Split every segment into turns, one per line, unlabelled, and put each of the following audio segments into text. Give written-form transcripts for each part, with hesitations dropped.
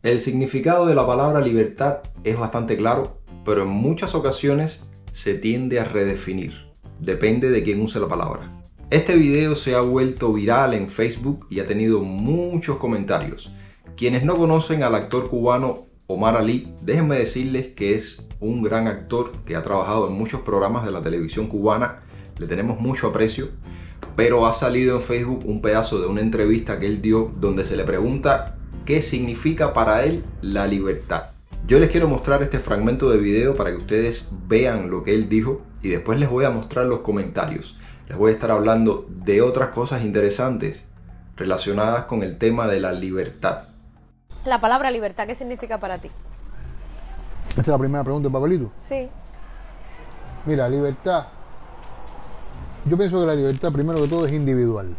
El significado de la palabra libertad es bastante claro, pero en muchas ocasiones se tiende a redefinir. Depende de quién use la palabra. Este video se ha vuelto viral en Facebook y ha tenido muchos comentarios. Quienes no conocen al actor cubano Omar Ali, déjenme decirles que es un gran actor que ha trabajado en muchos programas de la televisión cubana. Le tenemos mucho aprecio, pero ha salido en Facebook un pedazo de una entrevista que él dio donde se le pregunta qué significa para él la libertad. Yo les quiero mostrar este fragmento de video para que ustedes vean lo que él dijo y después les voy a mostrar los comentarios. Les voy a estar hablando de otras cosas interesantes relacionadas con el tema de la libertad.
La palabra libertad, ¿qué significa para ti?
Esa es la primera pregunta, papelito.
Sí.
Mira, libertad. Yo pienso que la libertad, primero que todo, es individual.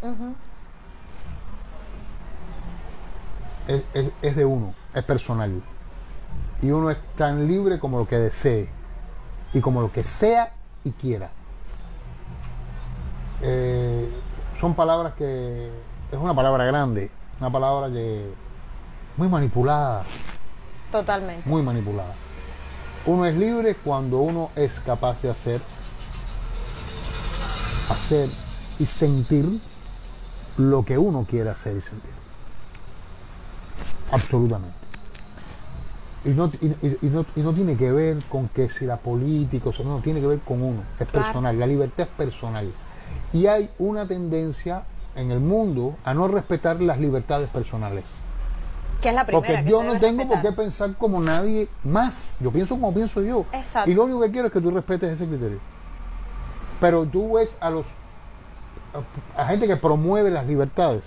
Es de uno, es personal. Y uno es tan libre como lo que desee y como lo que sea y quiera. Son palabras que es una palabra grande, una palabra que muy manipulada.
Totalmente.
Muy manipulada. Uno es libre cuando uno es capaz de hacer y sentir lo que uno quiere hacer y sentir. Absolutamente. Y no tiene que ver con que si la política, o sea, no tiene que ver con uno, es personal, la libertad es personal. Y hay una tendencia en el mundo a no respetar las libertades personales.
Que es la primera.
Porque
que
yo
se
no
debe
tengo
respetar.
por qué pensar como nadie más. Yo pienso como pienso yo.
Exacto.
Y lo único que quiero es que tú respetes ese criterio. Pero tú ves a gente que promueve las libertades.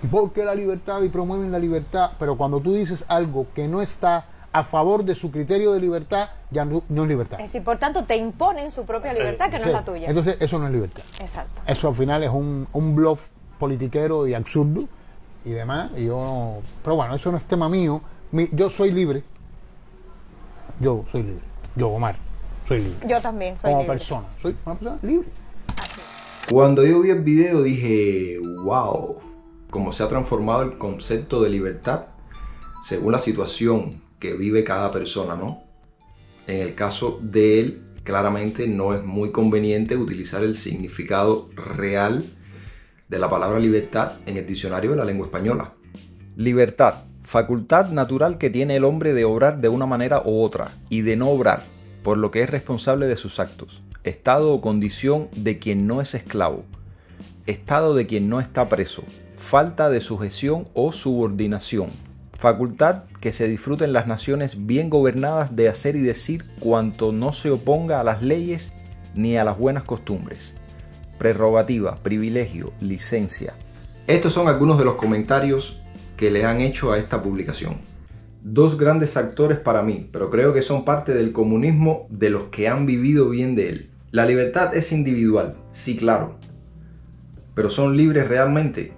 ¿Y por qué la libertad? Y promueven la libertad. Pero cuando tú dices algo que no está a favor de su criterio de libertad, ya no es libertad.
Es decir, por tanto, te imponen su propia libertad, que no
Sí.
es la tuya.
Entonces, eso no es libertad.
Exacto.
Eso al final es un bluff politiquero y absurdo y demás. Y yo no... Pero bueno, eso no es tema mío. Yo soy libre. Yo soy libre. Yo, Omar, soy libre.
Yo también soy
Como
libre.
persona. Soy una persona libre.
Cuando yo vi el video dije, wow, cómo se ha transformado el concepto de libertad según la situación que vive cada persona, ¿no? En el caso de él, claramente no es muy conveniente utilizar el significado real de la palabra libertad en el diccionario de la lengua española. Libertad, facultad natural que tiene el hombre de obrar de una manera u otra y de no obrar, por lo que es responsable de sus actos. Estado o condición de quien no es esclavo. Estado de quien no está preso. Falta de sujeción o subordinación. Facultad que se disfruta en las naciones bien gobernadas de hacer y decir cuanto no se oponga a las leyes ni a las buenas costumbres. Prerrogativa, privilegio, licencia. Estos son algunos de los comentarios que le han hecho a esta publicación. Dos grandes actores para mí, pero creo que son parte del comunismo de los que han vivido bien de él. La libertad es individual, sí, claro, pero ¿son libres realmente?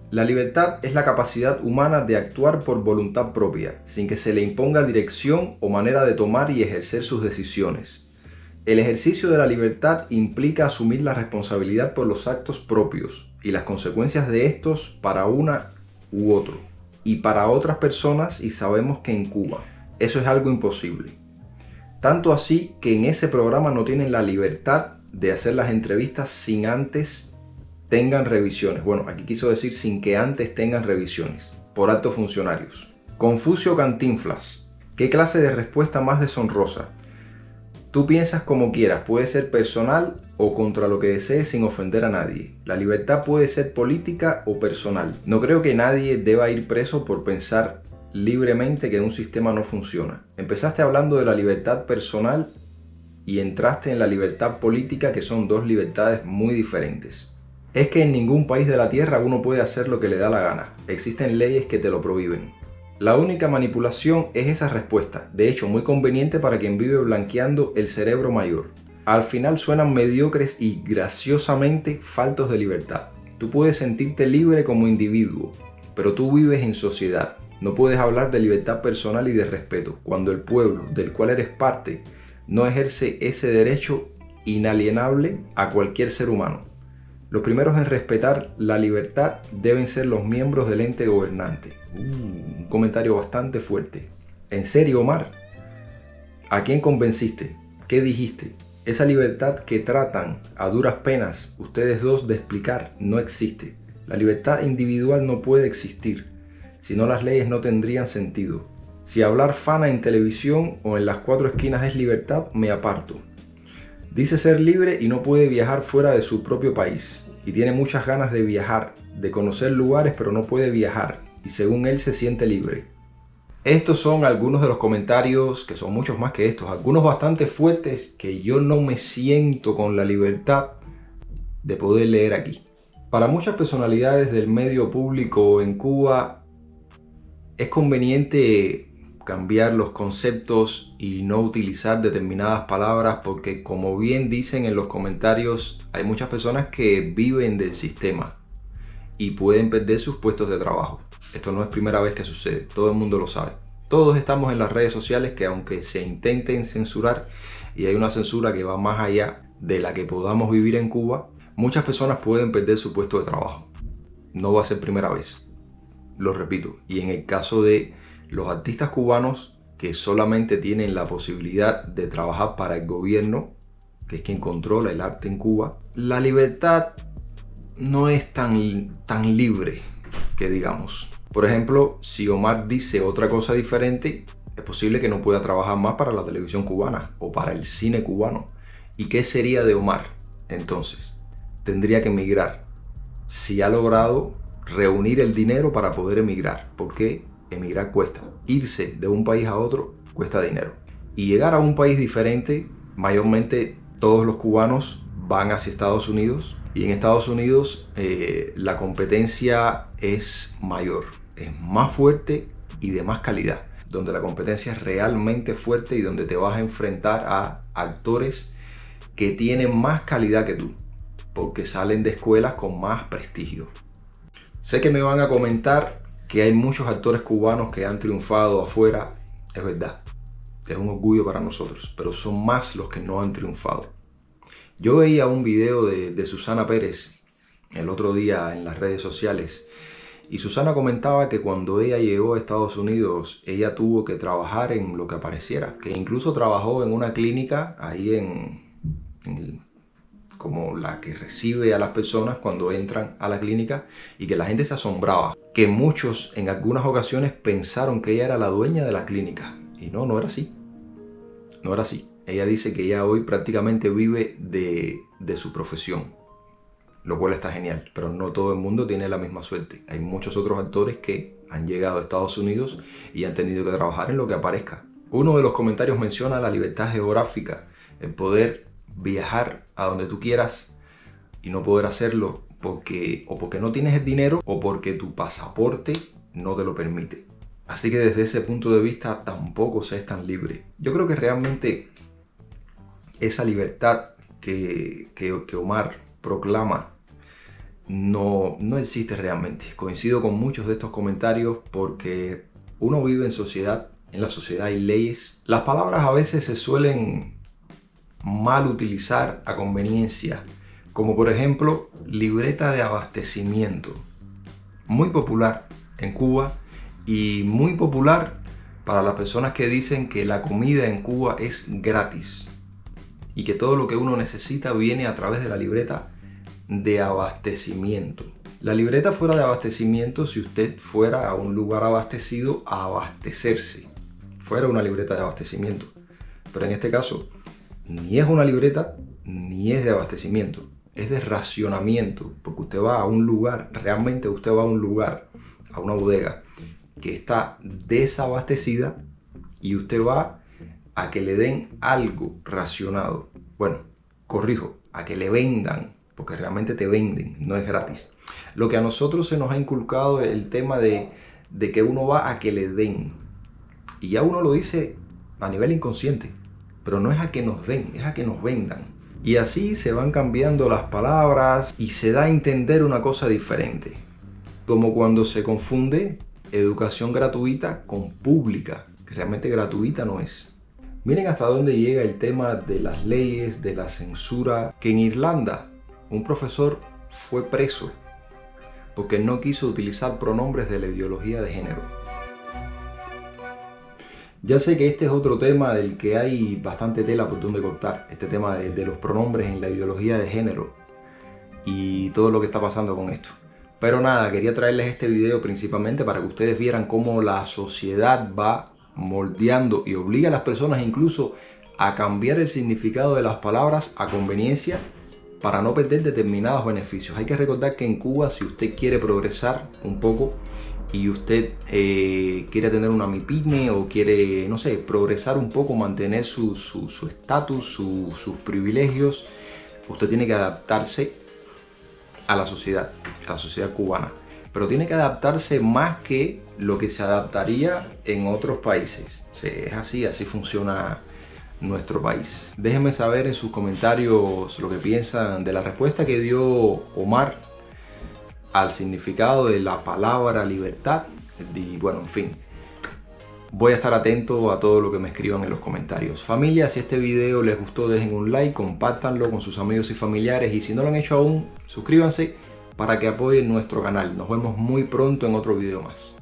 La libertad es la capacidad humana de actuar por voluntad propia, sin que se le imponga dirección o manera de tomar y ejercer sus decisiones. El ejercicio de la libertad implica asumir la responsabilidad por los actos propios y las consecuencias de estos para una u otro, y para otras personas, y sabemos que en Cuba eso es algo imposible. Tanto así que en ese programa no tienen la libertad de hacer las entrevistas sin antes tengan revisiones. Bueno, aquí quiso decir sin que antes tengan revisiones por altos funcionarios. Confucio Cantinflas. ¿Qué clase de respuesta más deshonrosa? Tú piensas como quieras, puede ser personal o contra lo que desees sin ofender a nadie. La libertad puede ser política o personal. No creo que nadie deba ir preso por pensar libremente que un sistema no funciona. Empezaste hablando de la libertad personal y entraste en la libertad política, que son dos libertades muy diferentes. Es que en ningún país de la tierra uno puede hacer lo que le da la gana. Existen leyes que te lo prohíben. La única manipulación es esa respuesta, de hecho muy conveniente para quien vive blanqueando el cerebro mayor. Al final suenan mediocres y graciosamente faltos de libertad. Tú puedes sentirte libre como individuo, pero tú vives en sociedad. No puedes hablar de libertad personal y de respeto cuando el pueblo del cual eres parte no ejerce ese derecho inalienable a cualquier ser humano. Los primeros en respetar la libertad deben ser los miembros del ente gobernante. Un comentario bastante fuerte. ¿En serio, Omar? ¿A quién convenciste? ¿Qué dijiste? Esa libertad que tratan a duras penas ustedes dos de explicar no existe. La libertad individual no puede existir, si no las leyes no tendrían sentido. Si hablar fana en televisión o en las cuatro esquinas es libertad, me aparto. Dice ser libre y no puede viajar fuera de su propio país. Y tiene muchas ganas de viajar, de conocer lugares, pero no puede viajar. Y según él se siente libre. Estos son algunos de los comentarios, que son muchos más que estos, algunos bastante fuertes que yo no me siento con la libertad de poder leer aquí. Para muchas personalidades del medio público en Cuba es conveniente cambiar los conceptos y no utilizar determinadas palabras porque, como bien dicen en los comentarios, hay muchas personas que viven del sistema y pueden perder sus puestos de trabajo. Esto no es primera vez que sucede, todo el mundo lo sabe. Todos estamos en las redes sociales que, aunque se intenten censurar, y hay una censura que va más allá de la que podamos vivir en Cuba, muchas personas pueden perder su puesto de trabajo. No va a ser primera vez, lo repito. Y en el caso de los artistas cubanos que solamente tienen la posibilidad de trabajar para el gobierno, que es quien controla el arte en Cuba, la libertad no es tan libre que digamos. Por ejemplo, si Omar dice otra cosa diferente, es posible que no pueda trabajar más para la televisión cubana o para el cine cubano. ¿Y qué sería de Omar entonces? Tendría que emigrar. Si ha logrado reunir el dinero para poder emigrar, porque emigrar cuesta. Irse de un país a otro cuesta dinero. Y llegar a un país diferente, mayormente todos los cubanos van hacia Estados Unidos. Y en Estados Unidos la competencia es mayor, es más fuerte y de más calidad. Donde la competencia es realmente fuerte y donde te vas a enfrentar a actores que tienen más calidad que tú. Porque salen de escuelas con más prestigio. Sé que me van a comentar que hay muchos actores cubanos que han triunfado afuera. Es verdad, es un orgullo para nosotros, pero son más los que no han triunfado. Yo veía un video de Susana Pérez el otro día en las redes sociales y Susana comentaba que cuando ella llegó a Estados Unidos ella tuvo que trabajar en lo que apareciera, que incluso trabajó en una clínica ahí como la que recibe a las personas cuando entran a la clínica y que la gente se asombraba, que muchos en algunas ocasiones pensaron que ella era la dueña de la clínica y no era así, no era así. Ella dice que ella hoy prácticamente vive de su profesión, lo cual está genial, pero no todo el mundo tiene la misma suerte. Hay muchos otros actores que han llegado a Estados Unidos y han tenido que trabajar en lo que aparezca. Uno de los comentarios menciona la libertad geográfica, el poder viajar a donde tú quieras y no poder hacerlo porque no tienes el dinero o porque tu pasaporte no te lo permite. Así que desde ese punto de vista tampoco se es tan libre. Yo creo que realmente esa libertad que Omar proclama no existe realmente. Coincido con muchos de estos comentarios porque uno vive en sociedad, en la sociedad hay leyes. Las palabras a veces se suelen mal utilizar a conveniencia, como por ejemplo libreta de abastecimiento. Muy popular en Cuba y muy popular para las personas que dicen que la comida en Cuba es gratis y que todo lo que uno necesita viene a través de la libreta de abastecimiento. La libreta fuera de abastecimiento si usted fuera a un lugar abastecido a abastecerse. Fuera una libreta de abastecimiento. Pero en este caso, ni es una libreta ni es de abastecimiento. Es de racionamiento. Porque usted va a un lugar, realmente usted va a un lugar, a una bodega que está desabastecida y usted va a que le den algo racionado. Bueno, corrijo, a que le vendan, porque realmente te venden, no es gratis. Lo que a nosotros se nos ha inculcado es el tema de que uno va a que le den. Y ya uno lo dice a nivel inconsciente, pero no es a que nos den, es a que nos vendan. Y así se van cambiando las palabras y se da a entender una cosa diferente. Como cuando se confunde educación gratuita con pública, que realmente gratuita no es. Miren hasta dónde llega el tema de las leyes, de la censura, que en Irlanda un profesor fue preso porque no quiso utilizar pronombres de la ideología de género. Ya sé que este es otro tema del que hay bastante tela por donde cortar, este tema de los pronombres en la ideología de género y todo lo que está pasando con esto. Pero nada, quería traerles este video principalmente para que ustedes vieran cómo la sociedad va moldeando y obliga a las personas incluso a cambiar el significado de las palabras a conveniencia para no perder determinados beneficios. Hay que recordar que en Cuba, si usted quiere progresar un poco y usted quiere tener una MIPYME o quiere, no sé, progresar un poco, mantener su estatus, sus privilegios, usted tiene que adaptarse a la sociedad cubana. Pero tiene que adaptarse más que lo que se adaptaría en otros países. Sí, es así funciona nuestro país. Déjenme saber en sus comentarios lo que piensan de la respuesta que dio Omar al significado de la palabra libertad. Y bueno, en fin, voy a estar atento a todo lo que me escriban en los comentarios. Familia, si este video les gustó, dejen un like, compártanlo con sus amigos y familiares, y si no lo han hecho aún, suscríbanse para que apoyen nuestro canal. Nos vemos muy pronto en otro video más.